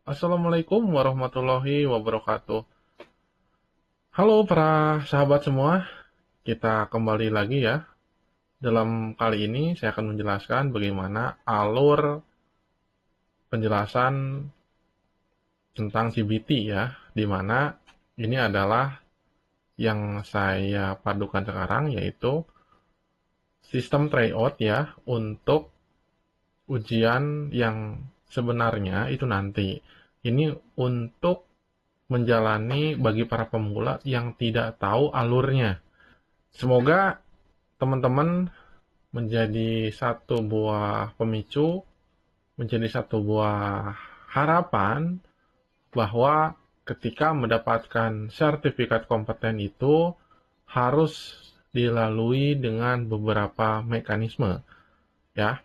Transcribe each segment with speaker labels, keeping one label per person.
Speaker 1: Assalamualaikum warahmatullahi wabarakatuh. Halo para sahabat semua, kita kembali lagi ya. Dalam kali ini saya akan menjelaskan bagaimana alur penjelasan tentang CBT ya, di mana ini adalah yang saya padukan sekarang yaitu sistem tryout ya untuk ujian yang sebenarnya itu nanti. Ini untuk menjalani bagi para pemula yang tidak tahu alurnya. Semoga teman-teman menjadi satu buah pemicu, menjadi satu buah harapan bahwa ketika mendapatkan sertifikat kompeten itu harus dilalui dengan beberapa mekanisme ya.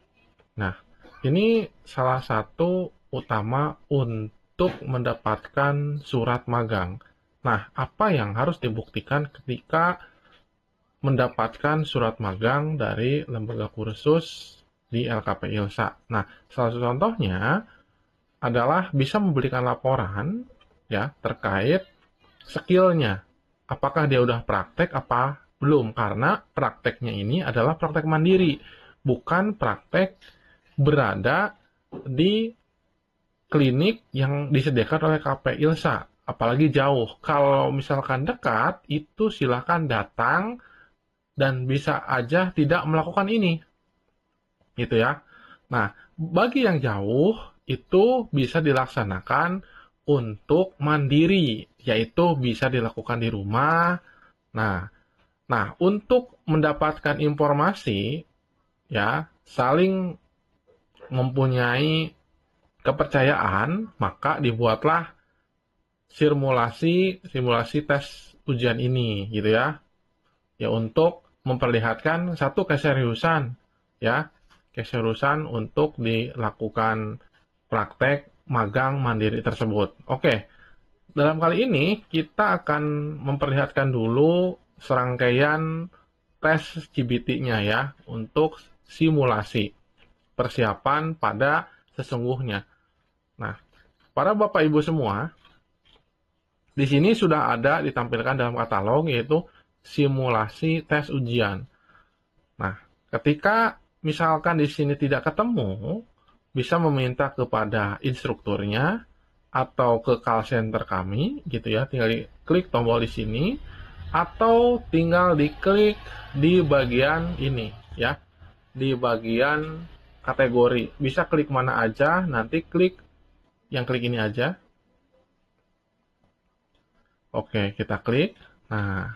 Speaker 1: Nah, ini salah satu utama untuk mendapatkan surat magang. Nah, apa yang harus dibuktikan ketika mendapatkan surat magang dari lembaga kursus di LKP ILSA? Nah, salah satu contohnya adalah bisa memberikan laporan ya terkait skillnya. Apakah dia udah praktek apa belum? Karena prakteknya ini adalah praktek mandiri, bukan praktek berada di klinik yang disediakan oleh KP ILSA, apalagi jauh. Kalau misalkan dekat, itu silakan datang dan bisa aja tidak melakukan ini, gitu ya. Nah, bagi yang jauh, itu bisa dilaksanakan untuk mandiri, yaitu bisa dilakukan di rumah. Nah, untuk mendapatkan informasi, ya, saling mempunyai kepercayaan, maka dibuatlah simulasi tes ujian ini gitu ya. Ya untuk memperlihatkan satu keseriusan ya, keseriusan untuk dilakukan praktek magang mandiri tersebut. Oke, dalam kali ini kita akan memperlihatkan dulu serangkaian tes GBT-nya ya untuk simulasi persiapan pada sesungguhnya. Nah, para Bapak Ibu semua, di sini sudah ada ditampilkan dalam katalog yaitu simulasi tes ujian. Nah, ketika misalkan di sini tidak ketemu, bisa meminta kepada instrukturnya atau ke call center kami gitu ya, tinggal klik tombol di sini atau tinggal diklik di bagian ini ya, di bagian kategori. Bisa klik mana aja, nanti klik yang klik ini aja. Oke, kita klik. Nah,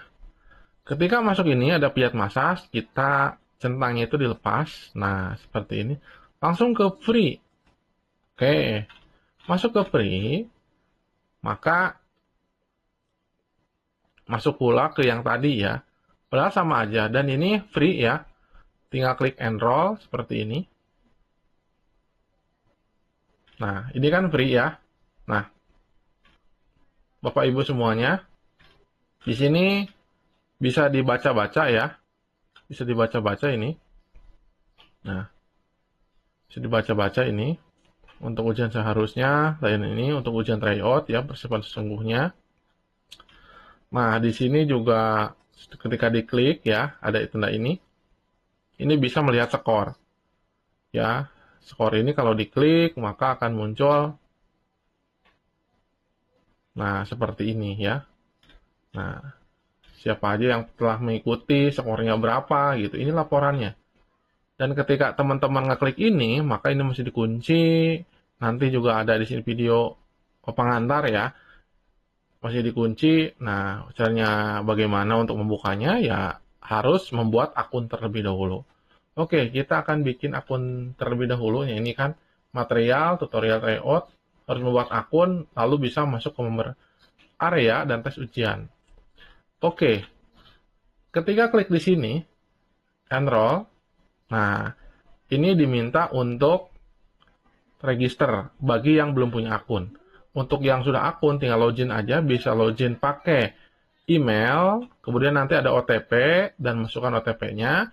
Speaker 1: ketika masuk ini ada pijat massage, kita centangnya itu dilepas. Nah, seperti ini. Langsung ke free. Oke, masuk ke free, maka masuk pula ke yang tadi ya. Padahal sama aja, dan ini free ya. Tinggal klik enroll seperti ini. Nah, ini kan free ya. Nah, Bapak Ibu semuanya, di sini bisa dibaca-baca ya. Bisa dibaca-baca ini. Nah, bisa dibaca-baca ini. Untuk ujian seharusnya, lain ini untuk ujian tryout ya, persiapan sesungguhnya. Nah, di sini juga ketika diklik ya, ada tanda ini. Ini bisa melihat skor. Ya, skor ini kalau diklik maka akan muncul nah seperti ini ya. Nah, siapa aja yang telah mengikuti, skornya berapa gitu. Ini laporannya. Dan ketika teman-teman ngeklik ini, maka ini mesti dikunci. Nanti juga ada di sini video pengantar ya. Masih dikunci. Nah, caranya bagaimana untuk membukanya? Ya harus membuat akun terlebih dahulu. Oke, kita akan bikin akun terlebih dahulu. Ya, ini kan material, tutorial tryout. Harus membuat akun, lalu bisa masuk ke member area dan tes ujian. Oke, ketika klik di sini, enroll. Nah, ini diminta untuk register bagi yang belum punya akun. Untuk yang sudah akun, tinggal login aja, bisa login pakai email, kemudian nanti ada OTP, dan masukkan OTP-nya,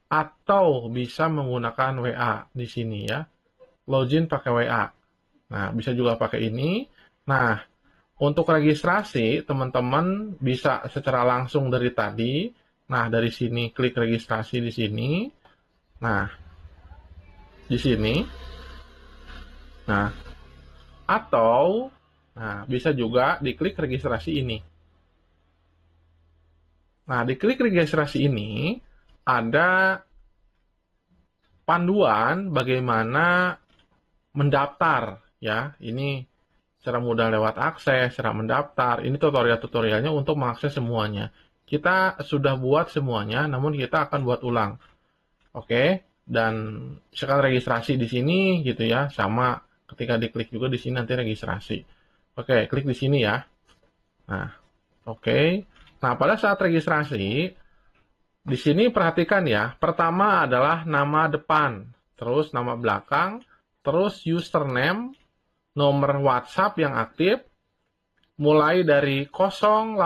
Speaker 1: atau bisa menggunakan WA di sini ya. Login pakai WA. Nah, bisa juga pakai ini. Nah, untuk registrasi, teman-teman bisa secara langsung dari tadi. Nah, dari sini klik registrasi di sini. Nah, di sini. Nah, atau bisa juga diklik registrasi ini. Nah, diklik registrasi ini ada panduan bagaimana mendaftar ya. Ini cara mudah lewat akses, cara mendaftar. Ini tutorial-tutorialnya untuk mengakses semuanya. Kita sudah buat semuanya, namun kita akan buat ulang. Oke, dan sekarang registrasi di sini gitu ya, sama ketika diklik juga di sini nanti registrasi. Oke, klik di sini ya. Nah, oke. Nah, pada saat registrasi, di sini perhatikan ya, pertama adalah nama depan, terus nama belakang, terus username, nomor WhatsApp yang aktif, mulai dari 082,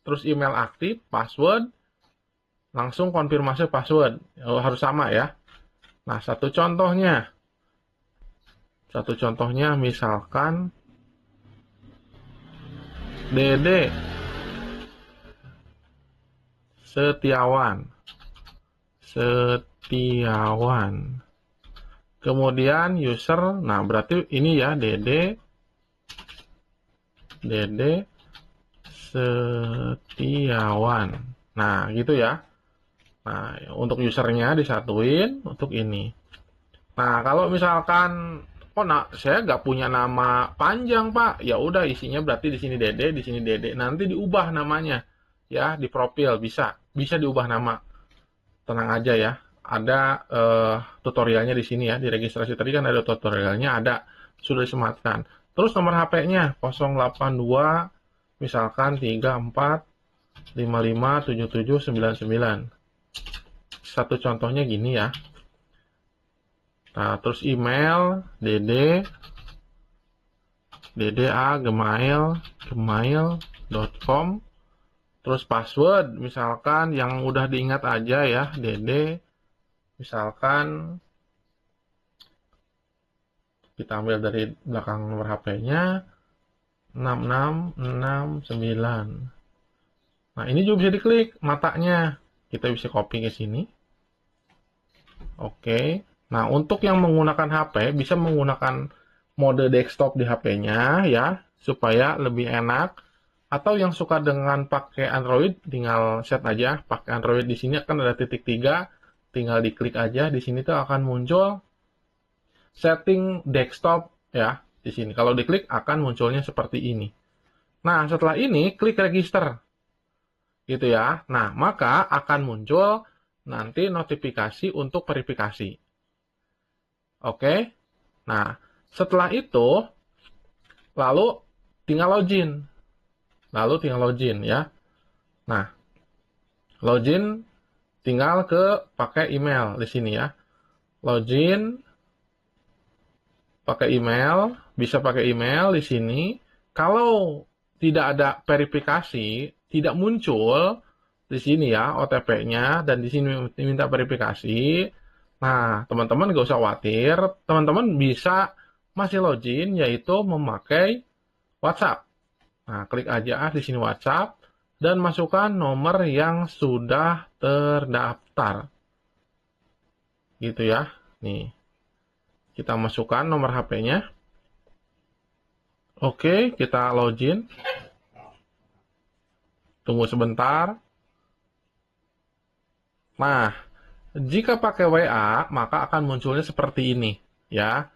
Speaker 1: terus email aktif, password, langsung konfirmasi password. Harus sama ya. Nah, satu contohnya misalkan Dede Setiawan. Kemudian user, nah berarti ini ya Dede Setiawan. Nah, gitu ya. Nah, untuk usernya disatuin untuk ini. Nah, kalau misalkan saya nggak punya nama panjang, Pak. Ya udah isinya berarti di sini Dede, di sini Dede. Nanti diubah namanya. Ya, di profil bisa. Bisa diubah nama. Tenang aja ya. Ada tutorialnya di sini ya. Di registrasi tadi kan ada tutorialnya, ada sudah disematkan. Terus nomor HP-nya 082 misalkan 34557799. Satu contohnya gini ya. Nah, terus email gmail.com. Terus password misalkan yang udah diingat aja ya, misalkan kita ambil dari belakang nomor HP-nya 6669. Nah, ini juga bisa diklik matanya. Kita bisa copy ke sini. Oke. Nah, untuk yang menggunakan HP bisa menggunakan mode desktop di HP-nya ya, supaya lebih enak. Atau yang suka dengan pakai Android, tinggal set aja pakai Android. Di sini akan ada titik 3, tinggal diklik aja. Di sini tuh akan muncul setting desktop ya. Di sini kalau diklik akan munculnya seperti ini. Nah, setelah ini klik register. Gitu ya. Nah, maka akan muncul nanti notifikasi untuk verifikasi. Oke. Nah, setelah itu lalu tinggal login. Ya. Nah, login tinggal pakai email di sini ya. Login pakai email, bisa pakai email di sini. Kalau tidak ada verifikasi, tidak muncul di sini ya OTP-nya dan di sini minta verifikasi. Nah, teman-teman nggak usah khawatir, teman-teman bisa masih login yaitu memakai WhatsApp. Nah, klik aja di sini WhatsApp dan masukkan nomor yang sudah terdaftar. Gitu ya. Nih. Kita masukkan nomor HP-nya. Oke, kita login. Tunggu sebentar. Nah, jika pakai WA, maka akan munculnya seperti ini, ya.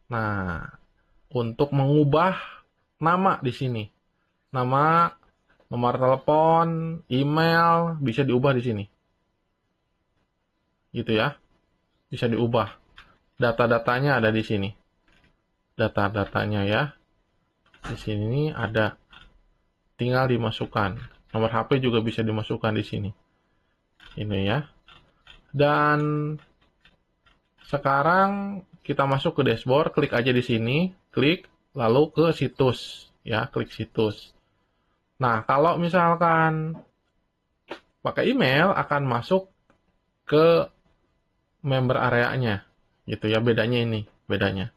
Speaker 1: Nah, untuk mengubah nama di sini. Nama, nomor telepon, email, bisa diubah di sini. Gitu ya. Bisa diubah. Data-datanya ada di sini. Data-datanya ya. Di sini ada. Tinggal dimasukkan. Nomor HP juga bisa dimasukkan di sini. Ini ya. Dan sekarang kita masuk ke dashboard, klik aja di sini, klik lalu ke situs ya, klik situs. Nah, kalau misalkan pakai email akan masuk ke member area-nya. Gitu ya, bedanya ini, bedanya.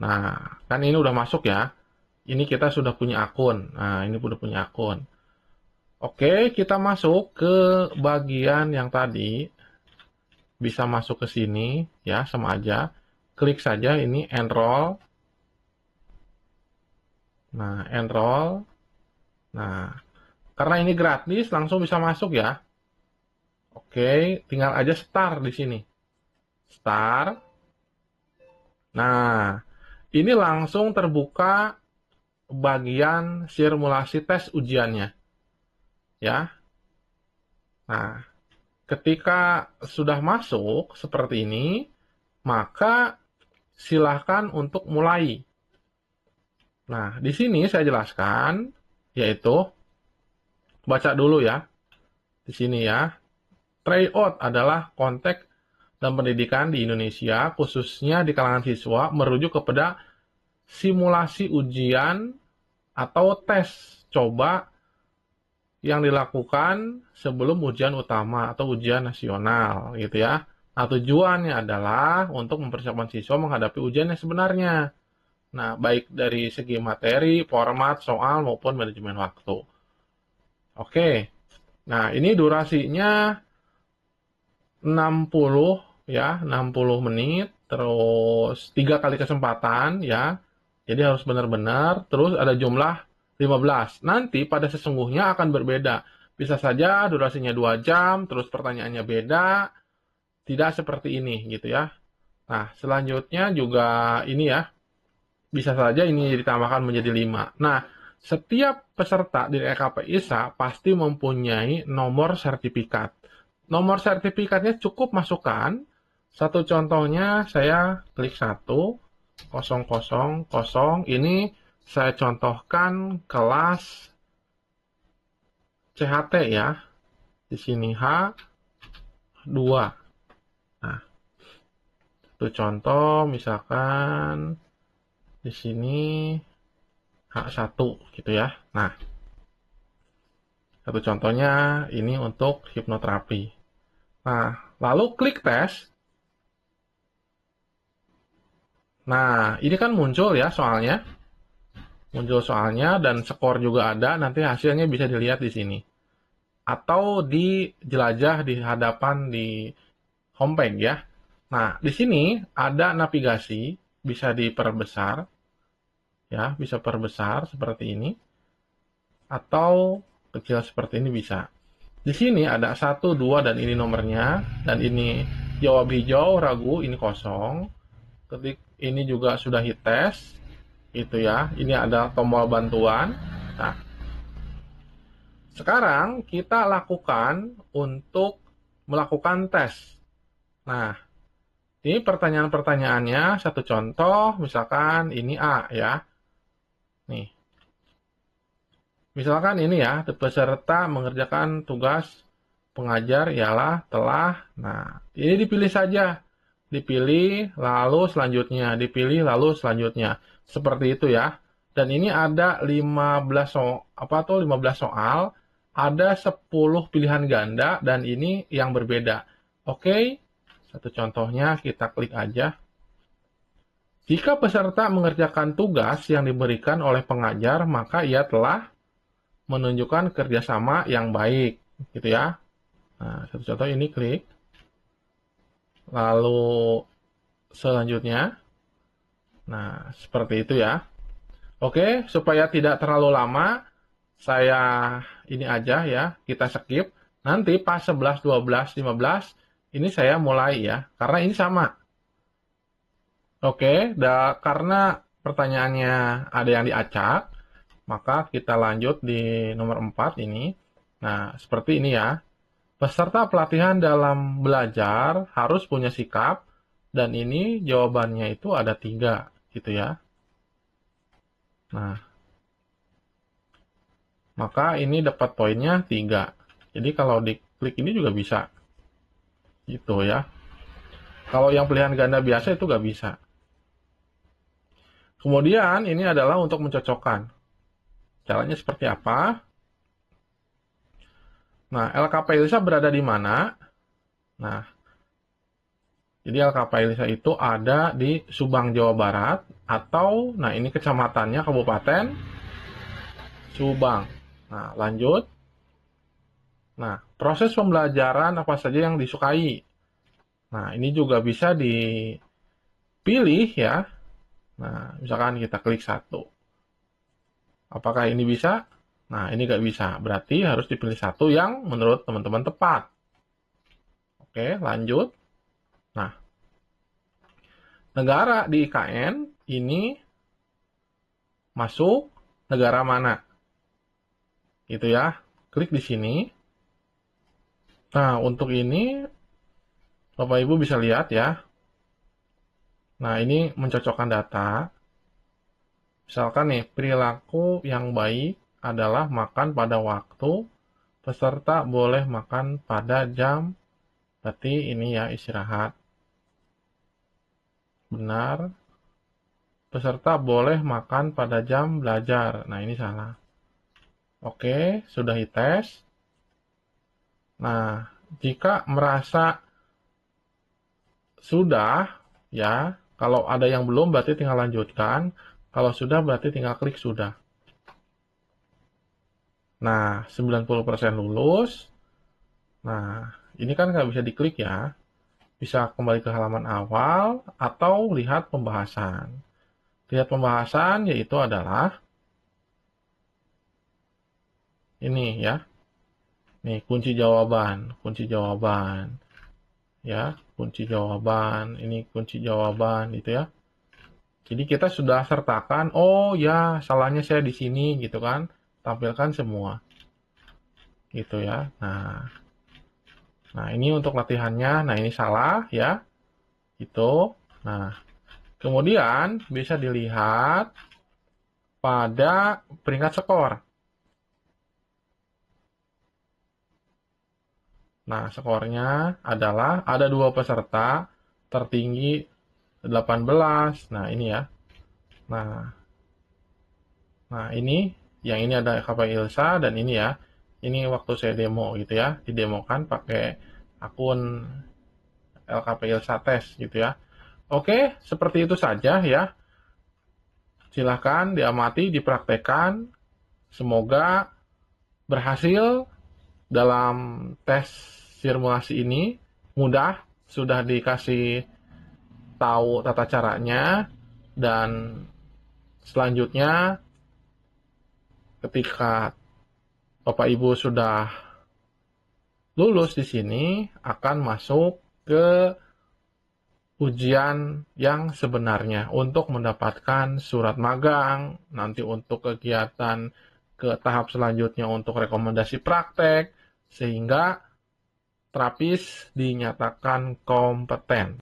Speaker 1: Nah, kan ini udah masuk ya. Ini kita sudah punya akun. Nah, ini udah punya akun. Oke, kita masuk ke bagian yang tadi. Bisa masuk ke sini, ya, sama aja. Klik saja ini enroll. Nah, enroll. Nah, karena ini gratis, langsung bisa masuk ya. Oke, tinggal aja start di sini. Start. Nah, ini langsung terbuka bagian simulasi tes ujiannya. Ya. Nah, ketika sudah masuk seperti ini, maka silahkan untuk mulai. Nah, di sini saya jelaskan, yaitu baca dulu ya. Di sini ya, tryout adalah konteks dan pendidikan di Indonesia, khususnya di kalangan siswa, merujuk kepada simulasi ujian atau tes coba yang dilakukan sebelum ujian utama atau ujian nasional gitu ya. Nah, tujuannya adalah untuk mempersiapkan siswa menghadapi ujian yang sebenarnya. Nah, baik dari segi materi, format, soal, maupun manajemen waktu. Oke. Nah, ini durasinya 60 ya, 60 menit, terus 3 kali kesempatan ya. Jadi harus benar-benar, terus ada jumlah 15. Nanti pada sesungguhnya akan berbeda. Bisa saja durasinya 2 jam, terus pertanyaannya beda, tidak seperti ini gitu ya. Nah, selanjutnya juga ini ya, bisa saja ini ditambahkan menjadi 5. Nah, setiap peserta di LKP ISA pasti mempunyai nomor sertifikat. Nomor sertifikatnya cukup masukkan. Satu contohnya saya klik 1, 000. Ini saya contohkan kelas CHT ya. Di sini H2. Nah, satu contoh misalkan di sini H1 gitu ya. Nah, satu contohnya ini untuk hipnoterapi. Nah, lalu klik tes. Nah, ini kan muncul ya soalnya. Muncul soalnya dan skor juga ada. Nanti hasilnya bisa dilihat di sini. Atau dijelajah di hadapan di homepage ya. Nah, di sini ada navigasi. Bisa diperbesar. Ya, bisa perbesar seperti ini. Atau kecil seperti ini bisa. Di sini ada 1, 2, dan ini nomornya. Dan ini jawab hijau, ragu, ini kosong. Ketik ini juga sudah hit test. Itu ya. Ini ada tombol bantuan. Nah, sekarang kita lakukan untuk melakukan tes. Nah, ini pertanyaan-pertanyaannya. Satu contoh, misalkan ini A ya. Nih. Misalkan ini ya, peserta mengerjakan tugas pengajar ialah telah. Nah, ini dipilih saja. Dipilih lalu selanjutnya, dipilih lalu selanjutnya. Seperti itu ya. Dan ini ada 15 soal, ada 10 pilihan ganda dan ini yang berbeda. Oke. Satu contohnya kita klik aja. Jika peserta mengerjakan tugas yang diberikan oleh pengajar, maka ia telah menunjukkan kerjasama yang baik, gitu ya. Nah, satu contoh ini klik. Lalu selanjutnya, nah seperti itu ya. Oke, supaya tidak terlalu lama, saya ini aja ya, kita skip. Nanti pas 11, 12, 15, ini saya mulai ya, karena ini sama. Oke, karena pertanyaannya ada yang diacak, maka kita lanjut di nomor 4 ini. Nah, seperti ini ya. Peserta pelatihan dalam belajar harus punya sikap, dan ini jawabannya itu ada 3, gitu ya. Nah, maka ini dapat poinnya 3. Jadi kalau diklik ini juga bisa. Gitu ya. Kalau yang pilihan ganda biasa itu nggak bisa. Kemudian ini adalah untuk mencocokkan. Caranya seperti apa? Nah, LKP Ilsa berada di mana? Nah, jadi LKP Ilsa itu ada di Subang, Jawa Barat, atau, nah ini kecamatannya Kabupaten Subang. Nah, lanjut. Nah, proses pembelajaran apa saja yang disukai. Nah, ini juga bisa dipilih ya. Nah, misalkan kita klik satu. Apakah ini bisa? Nah, ini nggak bisa. Berarti harus dipilih satu yang menurut teman-teman tepat. Oke, lanjut. Nah, negara di IKN ini masuk negara mana? Gitu ya. Klik di sini. Nah, untuk ini Bapak Ibu bisa lihat ya. Nah, ini mencocokkan data. Misalkan nih, perilaku yang baik adalah makan pada waktu, peserta boleh makan pada jam, berarti ini ya istirahat. Benar. Peserta boleh makan pada jam belajar. Nah, ini salah. Oke, sudah dites. Nah, jika merasa sudah, ya, kalau ada yang belum berarti tinggal lanjutkan. Kalau sudah berarti tinggal klik sudah. Nah, 90% lulus. Nah, ini kan nggak bisa diklik ya. Bisa kembali ke halaman awal atau lihat pembahasan. Lihat pembahasan yaitu adalah ini ya. Nih, kunci jawaban. Ya, kunci jawaban, ini kunci jawaban gitu ya. Jadi kita sudah sertakan, oh ya, salahnya saya di sini gitu kan. Tampilkan semua. Gitu ya. Nah, ini untuk latihannya. Nah, ini salah ya. Itu. Nah, kemudian bisa dilihat pada peringkat skor. Nah, skornya adalah ada 2 peserta, tertinggi 18. Nah, ini ya. Nah, ini yang ini ada KP Ilsa dan ini ya. Ini waktu saya demo gitu ya. Didemokan pakai akun LKP Ilsa Tes gitu ya. Oke, seperti itu saja ya. Silahkan diamati, dipraktekkan. Semoga berhasil dalam tes simulasi ini. Mudah, sudah dikasih tahu tata caranya. Dan selanjutnya ketika Bapak Ibu sudah lulus di sini akan masuk ke ujian yang sebenarnya untuk mendapatkan surat magang, nanti untuk kegiatan ke tahap selanjutnya untuk rekomendasi praktek, sehingga terapis dinyatakan kompeten.